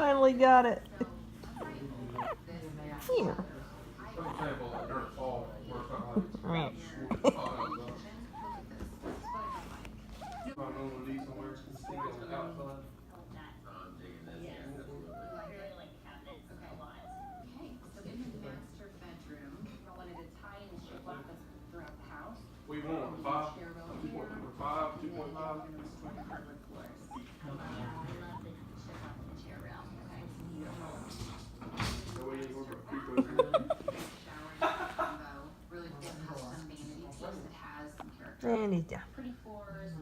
finally got it. Here. We want 5, 2.5, 2.5. And he's down.